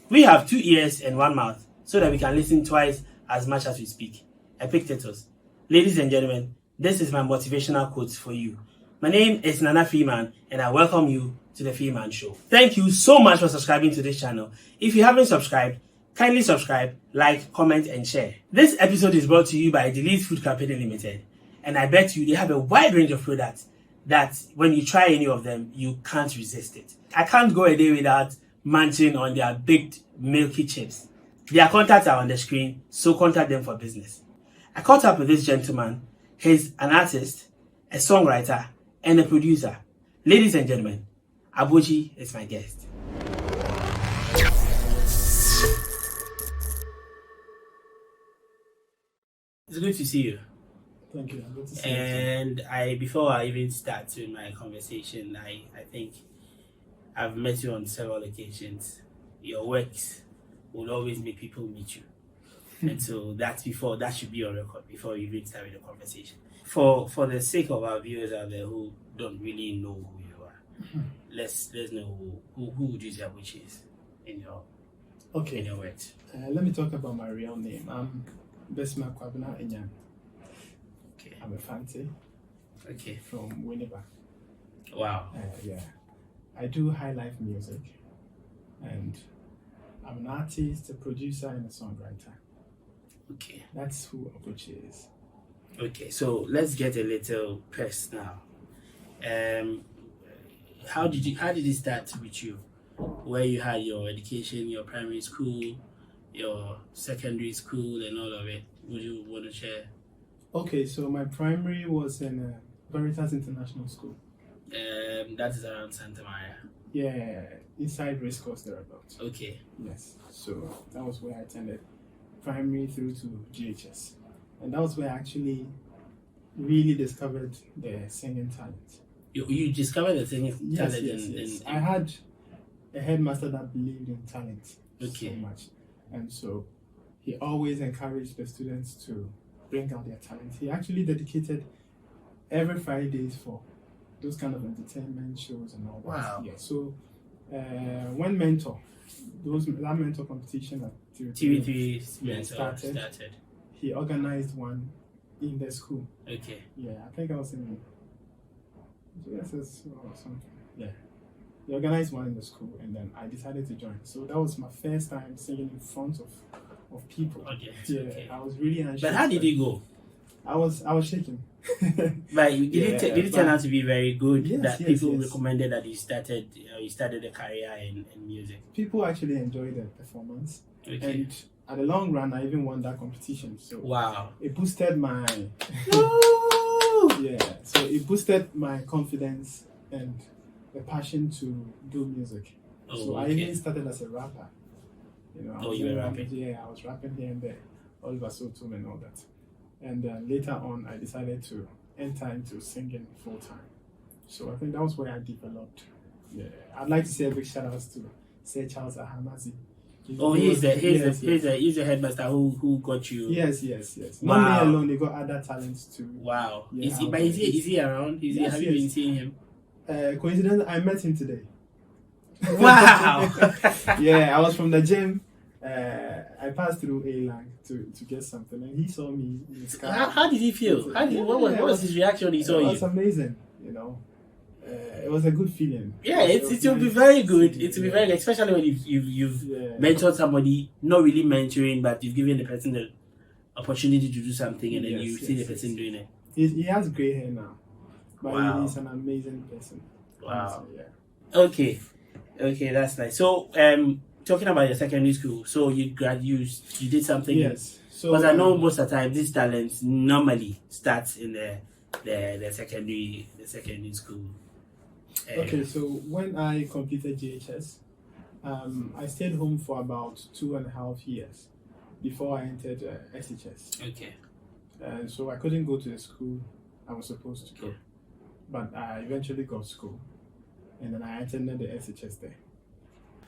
We have 2 ears and 1 mouth so that we can listen twice as much as we speak. Epictetus. Ladies and gentlemen, this is my motivational quote for you. My name is Nana Phreeman and I welcome you to the Phreeman Show. Thank you so much for subscribing to this channel. If you haven't subscribed, kindly subscribe, like, comment and share. This episode is brought to you by Delete Food Company Limited, and I bet you they have a wide range of products that when you try any of them, you can't resist it. I can't go a day without munching on their baked milky chips. Their contacts are on the screen, so contact them for business. I caught up with this gentleman. He's an artist, a songwriter, and a producer. Ladies and gentlemen, Abochi is my guest. It's good to see you. Thank you. Good to see And before I even start with my conversation, I think I've met you on several occasions. Your works will always make people meet you. And so that should be on record before you even start with the conversation. For the sake of our viewers out there who don't really know who you are, let's know who would you say which is in your words. Let me talk about my real name. I'm Bestie Enyan. Okay. I'm a fancy. Okay. From Winnipeg. Wow. Yeah. I do high life music, and I'm an artist, a producer, and a songwriter. Okay. That's who Abochi is. Okay, so let's get a little personal. How did it start with you? Where you had your education, your primary school, your secondary school, and all of it? Would you want to share? Okay, so my primary was in Veritas International School. That is around Santa Maria. Yeah, inside Race Course thereabouts. Okay. Yes, so that was where I attended primary through to GHS. And that was where I actually really discovered the singing talent. You discovered the singing talent? Yes. I had a headmaster that believed in talent so much. And so he always encouraged the students to bring out their talent. He actually dedicated every Fridays for those kind of entertainment shows and all that. Wow. Yeah. So when that mentor competition at TV3 started, he organized one in the school. Okay. Yeah, I think I was in GSS or something. Yeah. He organized one in the school and then I decided to join. So that was my first time singing in front of people. Okay. Yeah, okay. I was really anxious. But how did it go? I was shaking. But did it turn out to be very good? Yes, People recommended that you started a career in music. People actually enjoyed the performance. Okay. And at the long run, I even won that competition. So wow, it boosted my So it boosted my confidence and the passion to do music. So I even started as a rapper. You were rapping? Yeah, I was rapping here and there, Oliver Sotum and all that. And then later on, I decided to enter into singing full time. So I think that was where I developed. Yeah, I'd like to say a big shout out to Sir Charles Ahamazi. He's the headmaster who got you. Yes. Wow. Not me alone, they got other talents too. Wow. Yeah, Is he around? Have you been seeing him? Coincidentally, I met him today. Wow. Yeah, I was from the gym. I passed through A-Lang to get something, and he saw me in the sky. How did he feel? What was his reaction when he saw you? It was amazing, it was a good feeling. Yeah, it will be very good. It will be very good, especially when you've mentored somebody, not really mentoring, but you've given the person the opportunity to do something, and then you see the person doing it. He has grey hair now, but wow. He's an amazing person. Wow. So, yeah. Okay, that's nice. So, talking about your secondary school, so you did something. Yes. So because I know most of the time these talents normally starts in the secondary school. Okay, so when I completed GHS, I stayed home for about 2.5 years before I entered SHS. Okay. And so I couldn't go to the school I was supposed to go, but I eventually got school, and then I attended the SHS there.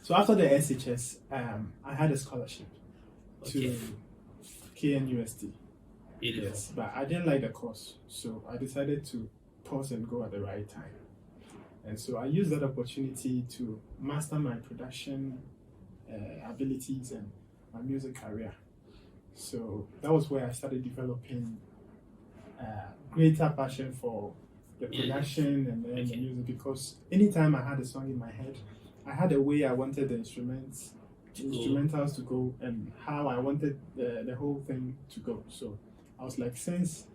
So after the SHS, I had a scholarship to KNUST. Yes, but I didn't like the course, so I decided to pause and go at the right time. And so I used that opportunity to master my production abilities and my music career. So that was where I started developing greater passion for the production and then the music, because anytime I had a song in my head, I had a way I wanted the instrumentals to go and how I wanted the whole thing to go. So I was like, since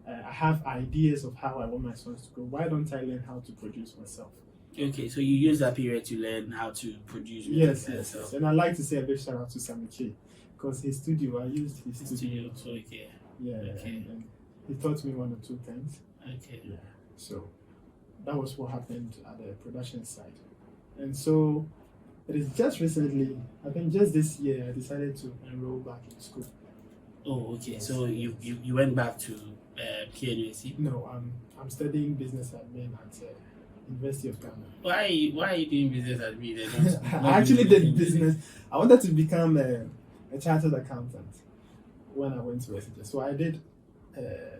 I have ideas of how I want my songs to go, why don't I learn how to produce myself? Okay, so you use that period to learn how to produce music. Yes. And I like to say a big shout out to Samichi, because his studio, I used his studio. Okay. Yeah, okay. And he taught me 1 or 2 things. Okay. Yeah. So that was what happened at the production side. And so it is just recently, I think just this year, I decided to enroll back in school. Oh, okay. So you went back to PNUSC? No, I'm studying business admin at University of Ghana. Why are you doing business admin? I actually did business. I wanted to become a chartered accountant when I went to SHS. So I did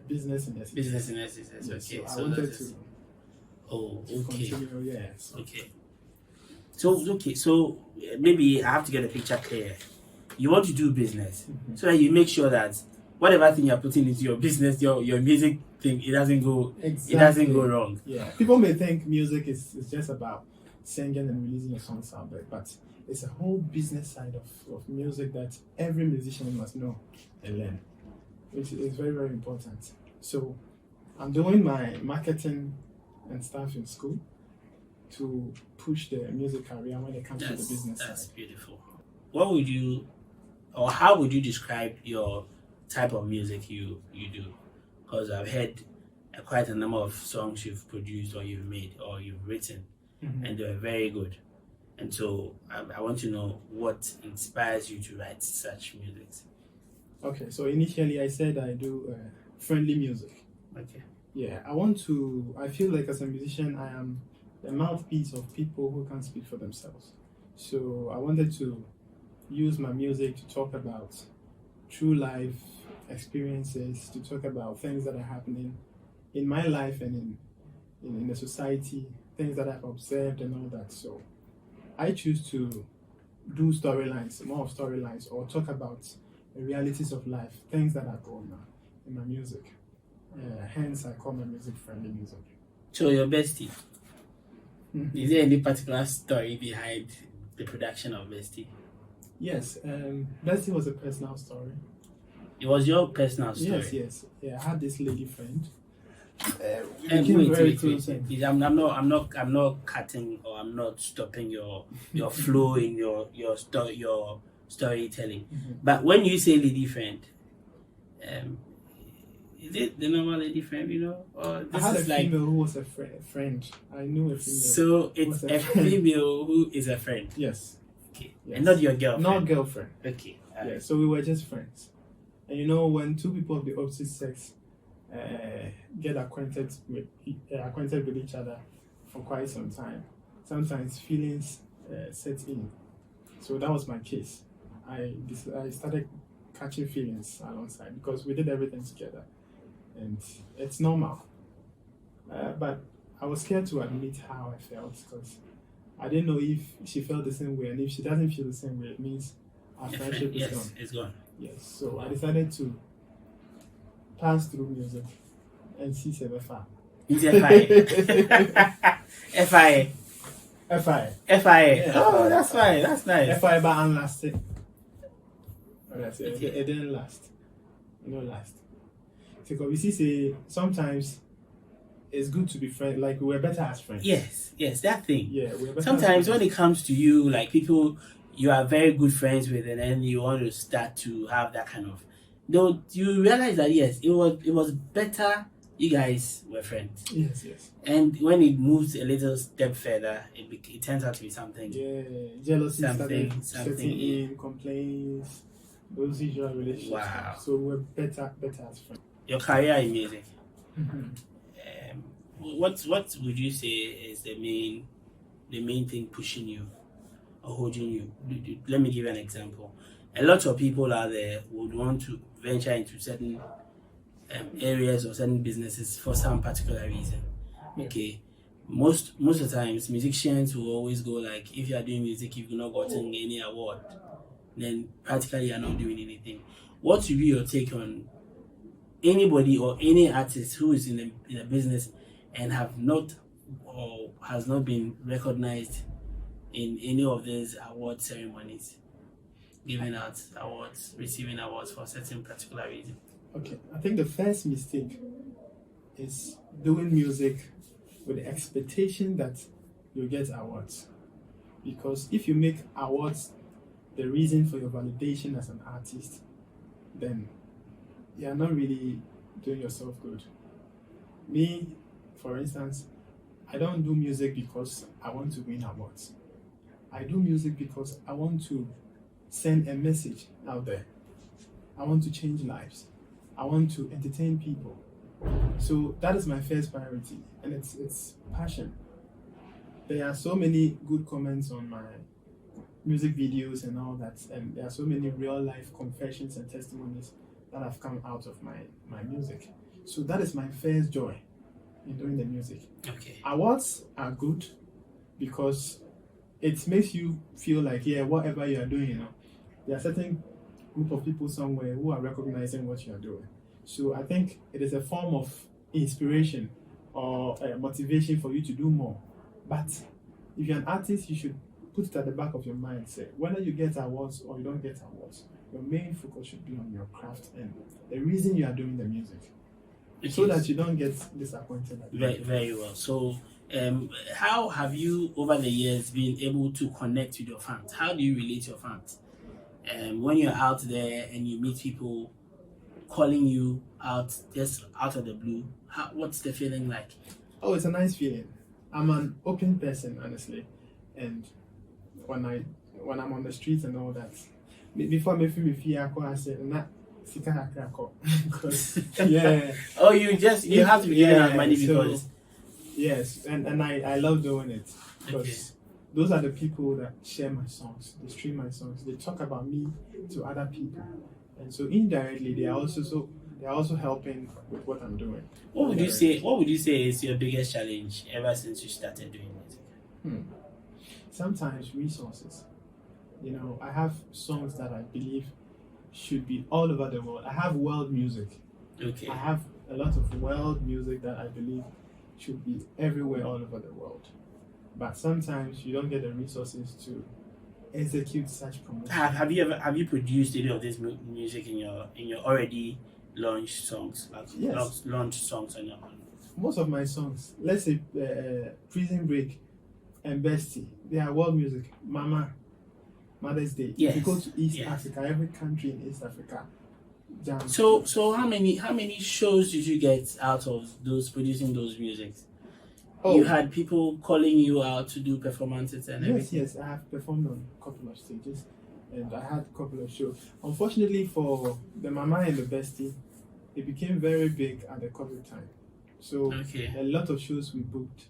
business in SHS. Business in SHS, okay. So I wanted to. Oh, okay. Continue, yes. Okay. So maybe I have to get a picture clear. You want to do business, so that you make sure that whatever thing you're putting into your business, your music thing, it doesn't go wrong. Yeah. People may think music is just about singing and releasing your songs out there, but it's a whole business side of music that every musician must know and learn, which is very, very important. So I'm doing my marketing and stuff in school to push the music career when it comes to the business side. That's beautiful. What would you, or how would you describe your type of music you do? Because I've heard quite a number of songs you've produced or you've made or you've written, and they're very good. And so I want to know what inspires you to write such music. Okay, so initially I said I do friendly music. Okay. Yeah, I feel like as a musician, I am the mouthpiece of people who can't speak for themselves. So I wanted to use my music to talk about true life experiences, to talk about things that are happening in my life and in the society, things that I've observed and all that. So I choose to do storylines, more of storylines, or talk about the realities of life, things that are going on in my music. Hence, I call my music friendly music. So your Bestie, is there any particular story behind the production of Bestie? Yes, Bestie was a personal story. It was your personal story? Yes. Yeah, I had this lady friend. Wait. I'm not cutting or I'm not stopping your flow in your storytelling. But when you say lady friend, is it the normal lady friend, or this I had is a female who was a friend. I knew a female. So it's a female who is a friend. Yes. Okay. Yes. And not your girlfriend. Not girlfriend. Okay. Yeah. So we were just friends. And when two people of the opposite sex get acquainted with each other for quite some time, sometimes feelings set in. So that was my case. I started catching feelings alongside because we did everything together, and it's normal. But I was scared to admit how I felt because I didn't know if she felt the same way, and if she doesn't feel the same way, it means our friendship is gone. It's gone. Yes, so I decided to pass through music and see FI. It's FI. FI. Yeah. Oh, that's fine. That's nice. FI, but unlasting. It didn't last. Last. Because we see, sometimes it's good to be friends. Like, we're better as friends. Yes, that thing. Yeah, we're better. Sometimes when it comes to you, like people you are very good friends with, and then you want to start to have that kind of, you realize that yes, it was better you guys were friends. Yes. And when it moves a little step further, it turns out to be something. Yeah, jealousy something in complaints, those usual relationships. Wow. So we're better as friends. Your career in music. What would you say is the main thing pushing you or holding you? Let me give you an example. A lot of people out there would want to venture into certain areas or certain businesses for some particular reason. Okay, most of the times musicians will always go like, if you are doing music, if you've not gotten any award, then practically you're not doing anything. What would be your take on anybody or any artist who is in a business and have not or has not been recognized in any of these award ceremonies, giving out awards, receiving awards for a certain particular reason? Okay, I think the first mistake is doing music with the expectation that you'll get awards. Because if you make awards the reason for your validation as an artist, then you're not really doing yourself good. Me, for instance, I don't do music because I want to win awards. I do music because I want to send a message out there. I want to change lives. I want to entertain people. So that is my first priority, and it's passion. There are so many good comments on my music videos and all that, and there are so many real life confessions and testimonies that have come out of my music. So that is my first joy in doing the music. Okay. Awards are good because it makes you feel like, yeah, whatever you are doing, there are certain group of people somewhere who are recognizing what you are doing. So I think it is a form of inspiration or motivation for you to do more. But if you're an artist, you should put it at the back of your mind. Say, whether you get awards or you don't get awards, your main focus should be on your craft and the reason you are doing the music, so that you don't get disappointed. Very, very well. So, how have you, over the years, been able to connect with your fans? How do you relate to your fans? When you're out there and you meet people calling you out just out of the blue, what's the feeling like? Oh, it's a nice feeling. I'm an open person, honestly, and when I'm on the streets and all that, before me fear, I said, "Nah, because yeah." Oh, you have to be giving out money because yes, and I love doing it because those are the people that share my songs, they stream my songs, they talk about me to other people, and so indirectly they are also helping with what I'm doing. What would you say? What would you say is your biggest challenge ever since you started doing music? Sometimes resources. I have songs that I believe should be all over the world. I have world music. Okay. I have a lot of world music that I believe should be everywhere, all over the world. But sometimes you don't get the resources to execute such promotion. Have you produced any of this music in your already launched songs? Like yes. Launched songs on your own? Most of my songs, let's say Prison Break and Bestie, they are world music. Mother's Day. Yes. If you go to East Africa, every country in East Africa. So how many shows did you get out of those producing those musics? You had people calling you out to do performances and everything? Yes, I have performed on a couple of stages and I had a couple of shows. Unfortunately for the Mama and the Bestie, it became very big at the COVID time. So a lot of shows we booked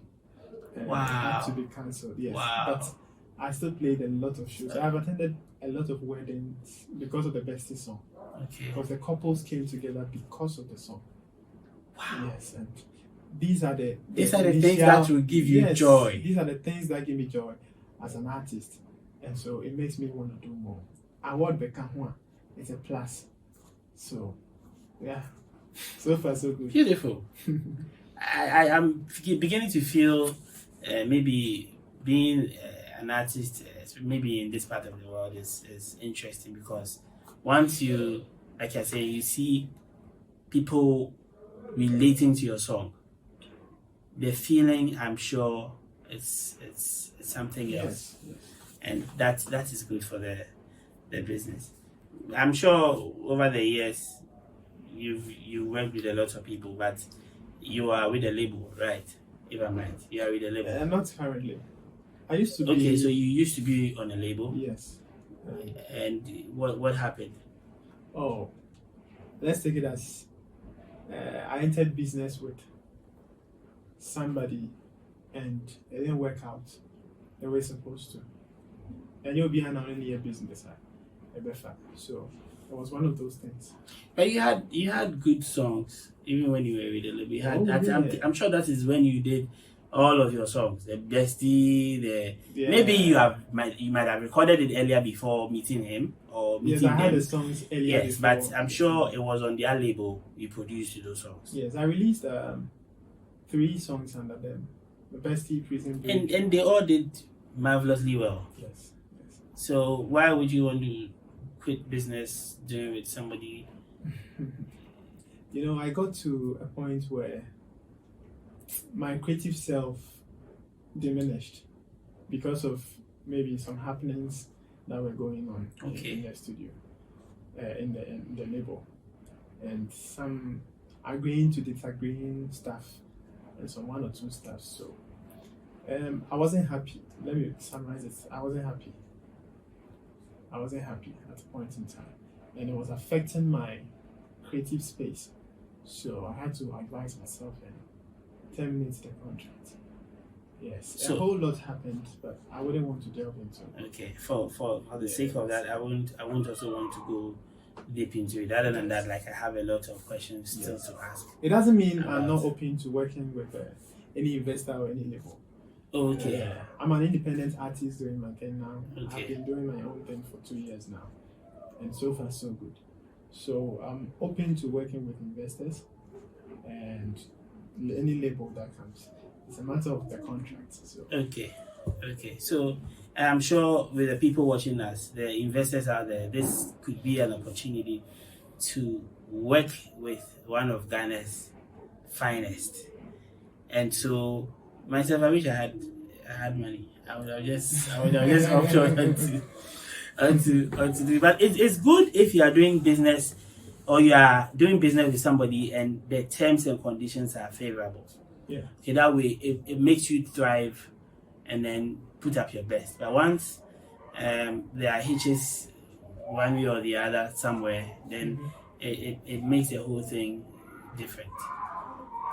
had to be cancelled. Yes. Wow. But I still played a lot of shows. I have attended a lot of weddings because of the Bestie song. Okay. Because the couples came together because of the song. Wow. Yes, and these are the things that will give you joy. These are the things that give me joy as an artist, and so it makes me want to do more. Award Bekanwa is a plus. So, yeah, so far so good. Beautiful. I am beginning to feel maybe being an artist, maybe in this part of the world, is interesting because once you, like I say, you see people relating to your song, the feeling, I'm sure, it's something else, yes. And that is good for the business. I'm sure over the years you worked with a lot of people, but you are with a label, right? If I'm right, you are with a label. Not currently. I used to be. Okay, so you used to be on a label. Yes. And what happened? Oh, let's take it as I entered business with somebody and it didn't work out the way it's supposed to. And you'll be an only business, so it was one of those things. But you had good songs even when you were with the label. I'm sure that is when you did all of your songs, the Bestie, the Yeah. maybe you might have recorded it earlier before meeting him or Yes, meeting I had them. the songs earlier. Yes, before but I'm sure it was on their label you produced those songs. Yes, I released 3 songs under them. The Bestie, Prison Break. And they all did marvelously well. Yes, yes. So why would you want to quit business doing with somebody? You know, I got to a point where my creative self diminished because of maybe some happenings that were going on in the studio, in the label, and some agreeing to disagreeing stuff, and some 1 or 2 stuff. So I wasn't happy. Let me summarize it. I wasn't happy at a point in time, and it was affecting my creative space. So I had to advise myself and terminate the contract. Yes, So, a whole lot happened, but I wouldn't want to delve into it. Okay, for the sake of that, I won't also want to go deep into it. Other than that, like I have a lot of questions still to ask. It doesn't mean I'm not open to working with any investor or any label. Okay. I'm an independent artist doing my thing now. Okay. I've been doing my own thing for 2 years now, and so far so good. So I'm open to working with investors and any label that comes. It's a matter of the contract. So. Okay. So I'm sure with the people watching us, the investors out there, this could be an opportunity to work with one of Ghana's finest. And so myself, I wish I had money. I would have just opted onto do. But it's good if you are doing business or you are doing business with somebody and the terms and conditions are favorable. Yeah. Okay, that way it makes you thrive and then put up your best. But once there are hitches one way or the other somewhere, then it makes the whole thing different.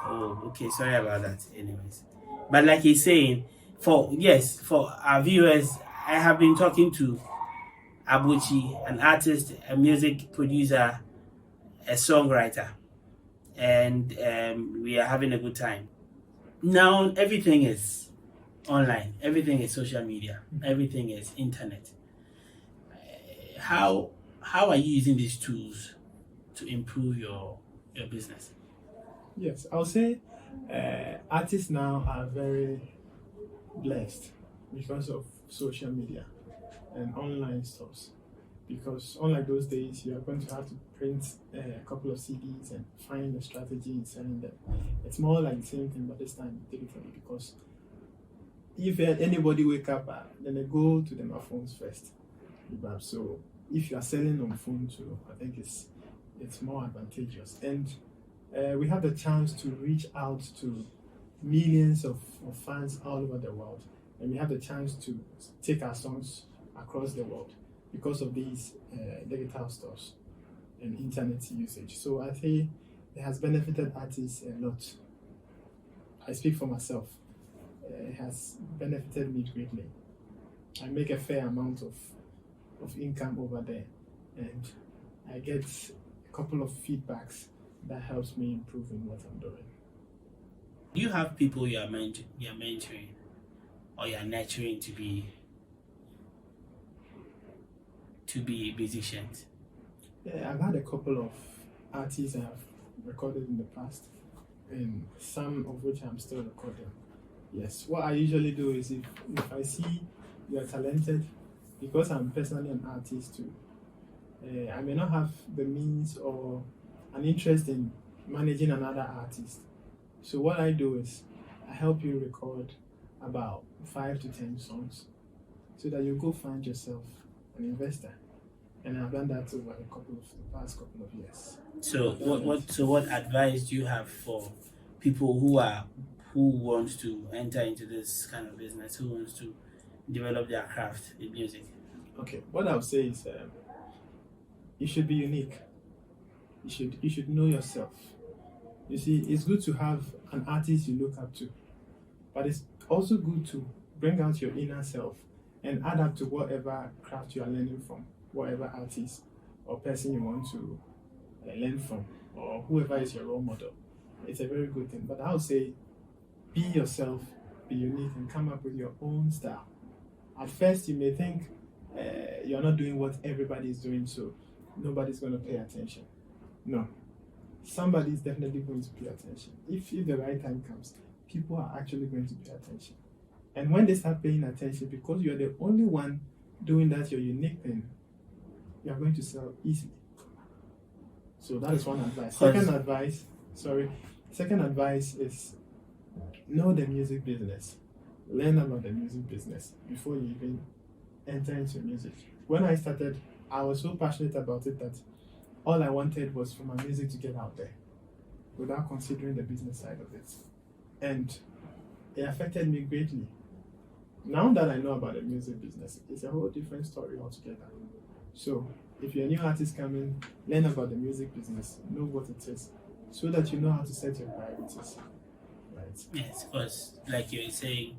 Oh, okay, sorry about that. Anyways. But like he's saying, for our viewers, I have been talking to Abochi, an artist, a music producer, a songwriter, and we are having a good time. Now everything is online, everything is social media, everything is internet. How are you using these tools to improve your business? Yes, I'll say artists now are very blessed because of social media and online stores. Because unlike those days, you are going to have to print a couple of CDs and find a strategy in selling them. It's more like the same thing, but this time digitally. Because if anybody wake up, then they go to their phones first. So if you are selling on phone too, I think it's more advantageous. And we have the chance to reach out to millions of fans all over the world, and we have the chance to take our songs across the world because of these digital stores and internet usage. So I think it has benefited artists a lot. I speak for myself. It has benefited me greatly. I make a fair amount of income over there, and I get a couple of feedbacks that helps me improve in what I'm doing. Do you have people you are mentoring or you are nurturing to be musicians? Yeah, I've had a couple of artists I have recorded in the past, and some of which I'm still recording. Yes, what I usually do is if I see you are talented, because I'm personally an artist too, I may not have the means or an interest in managing another artist. So what I do is I help you record about 5 to 10 songs so that you go find yourself an investor. And I've done that over the past couple of years. So what advice do you have for people who want to enter into this kind of business, who wants to develop their craft in music? Okay, what I would say is you should be unique. You should know yourself. You see, it's good to have an artist you look up to, but it's also good to bring out your inner self and add up to whatever craft you are learning from, whatever artist or person you want to learn from, or whoever is your role model. It's a very good thing. But I would say be yourself be unique and come up with your own style. At first, you may think you're not doing what everybody is doing, so nobody's going to pay attention. No, somebody's definitely going to pay attention. If the right time comes, people are actually going to pay attention. And when they start paying attention, because you're the only one doing that your unique thing, you're going to sell easily. So that is one advice. Second advice is know the music business. Learn about the music business before you even enter into music. When I started, I was so passionate about it that all I wanted was for my music to get out there without considering the business side of it. And it affected me greatly. Now that I know about the music business, it's a whole different story altogether. So if you're a new artist coming, learn about the music business, know what it is, so that you know how to set your priorities. Right? Yes, because like you were saying,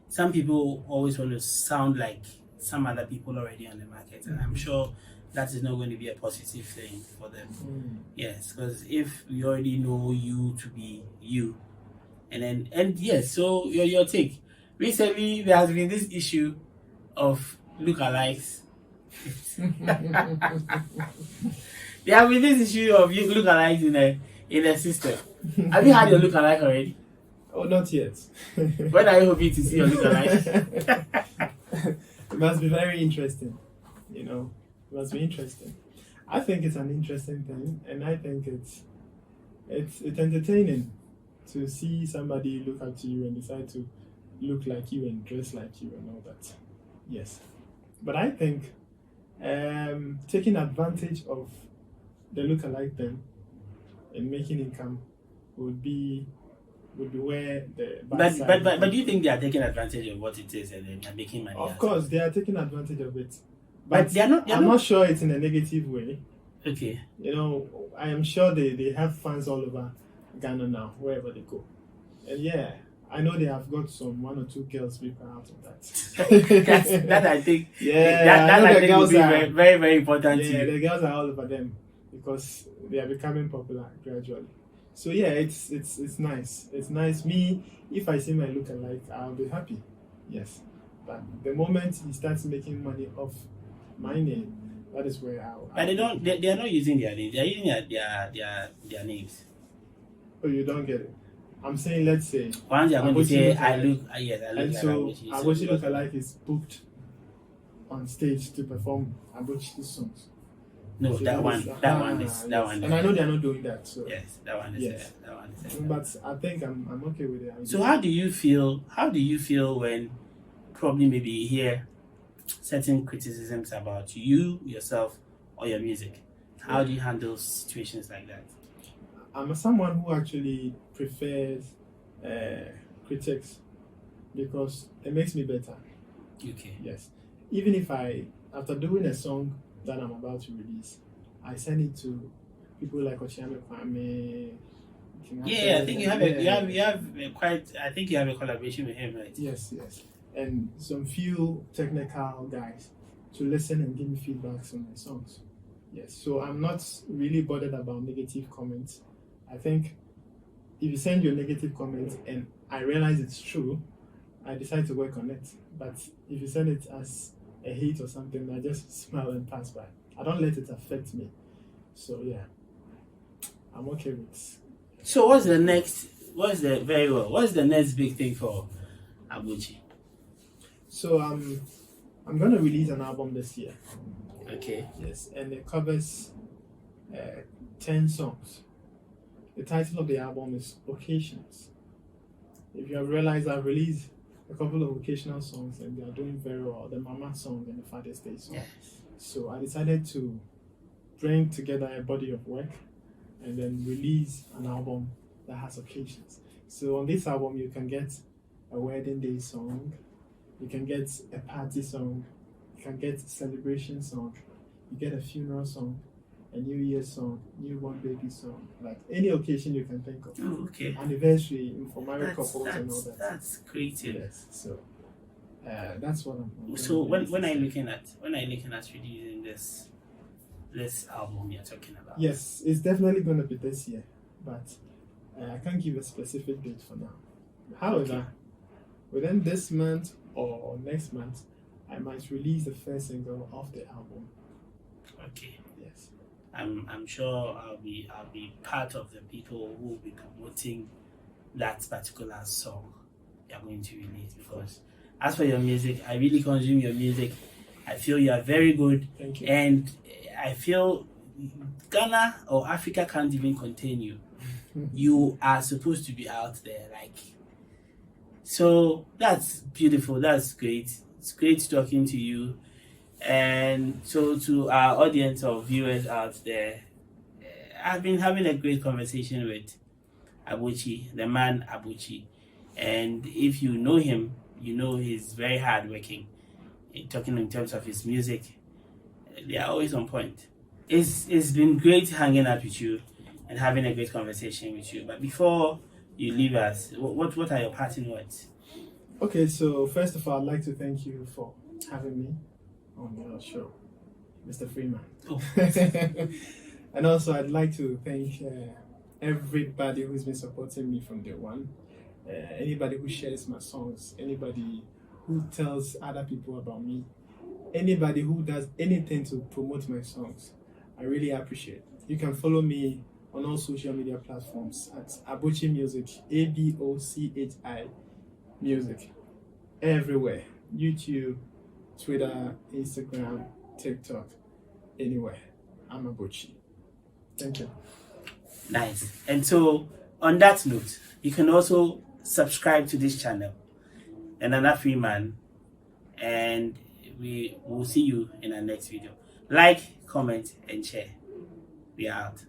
some people always want to sound like some other people already on the market, and I'm sure that is not going to be a positive thing for them. Yes, because if we already know you to be you, and yes, so your take. Recently, there has been this issue of lookalikes. There have been this issue of lookalikes in the system. Have you had your lookalike already? Oh, not yet. When are you hoping to see your lookalike? It must be very interesting. It must be interesting. I think it's an interesting thing, and I think it's entertaining to see somebody look at you and decide to look like you and dress like you and all that. Yes. But I think taking advantage of the lookalike thing and making income would be where the but do you think they are taking advantage of what it is and then they're making money? Of course, they are taking advantage of it. But they're not. I'm not sure it's in a negative way. Okay. I am sure they have fans all over Ghana now, wherever they go. And yeah, I know they have got one or two girls people out of that. that I think. Yeah, that I think will be very, very, very important to you. The girls are all over them because they are becoming popular gradually. So yeah, it's nice. It's nice. Me, if I see my lookalike, I'll be happy. Yes, but the moment he starts making money off my name, that is where I'll. But they are not using their names. They are using their names. Oh, you don't get it. I'm saying, let's say. Once they are going to say, I look and like so Abochi. Abochi lookalike is booked on stage to perform Abochi's songs. No, So that one is. And I know they are not doing that. So Yes, that one is. Yes. That one is. But I think I'm okay with it. So how do you feel? How do you feel when probably maybe you hear certain criticisms about you, yourself, or your music? How do you handle situations like that? I'm someone who actually prefers critics because it makes me better. Okay. Yes. Even if after doing a song that I'm about to release, I send it to people like Ochiame Kwame. Yeah, I think you have I think you have a collaboration with him, right? Yes. And some few technical guys to listen and give me feedbacks on my songs. Yes. So I'm not really bothered about negative comments. I think if you send your negative comments and I realize it's true, I decide to work on it. But if you send it as a hate or something, I just smile and pass by. I don't let it affect me. So yeah, I'm okay with. So what's the next big thing for Abochi? So I'm gonna release an album this year. Okay. Yes, and it covers 10 songs. The title of the album is Occasions. If you have realized, I've released a couple of occasional songs and they are doing very well. The Mama song and the Father's Day song. Yes. So I decided to bring together a body of work and then release an album that has occasions. So on this album, you can get a wedding day song, you can get a party song, you can get a celebration song, you get a funeral song, a New Year's song, newborn baby song, like any occasion you can think of. Oh, okay. Anniversary for married couples and all that. That's creative. Yes. So that's what I'm. So when I looking at releasing this album you're talking about? Yes, it's definitely going to be this year, but I can't give a specific date for now. However, within this month or next month, I might release the first single of the album. Okay. Yes. I'm sure I'll be part of the people who will be promoting that particular song you're going to release, because as for your music, I really consume your music. I feel you are very good. Thank you. And I feel Ghana or Africa can't even contain you. You are supposed to be out there, like. So that's beautiful. That's great. It's great talking to you. And so to our audience of viewers out there, I've been having a great conversation with Abochi, the man Abochi. And if you know him, you know he's very hardworking. Talking in terms of his music, they are always on point. It's been great hanging out with you and having a great conversation with you. But before you leave us, what are your parting words? Okay, so first of all, I'd like to thank you for having me on your show, Mr. Phreeman. Oh. And also, I'd like to thank everybody who's been supporting me from day one. Anybody who shares my songs, anybody who tells other people about me, anybody who does anything to promote my songs, I really appreciate. You can follow me on all social media platforms at Abochi Music, ABOCHI Music, everywhere. YouTube, Twitter, Instagram, TikTok, anywhere. I'm Abochi. Thank you. Nice. And so, on that note, you can also subscribe to this channel, Nana Phreeman, and we will see you in our next video. Like, comment, and share. We are out.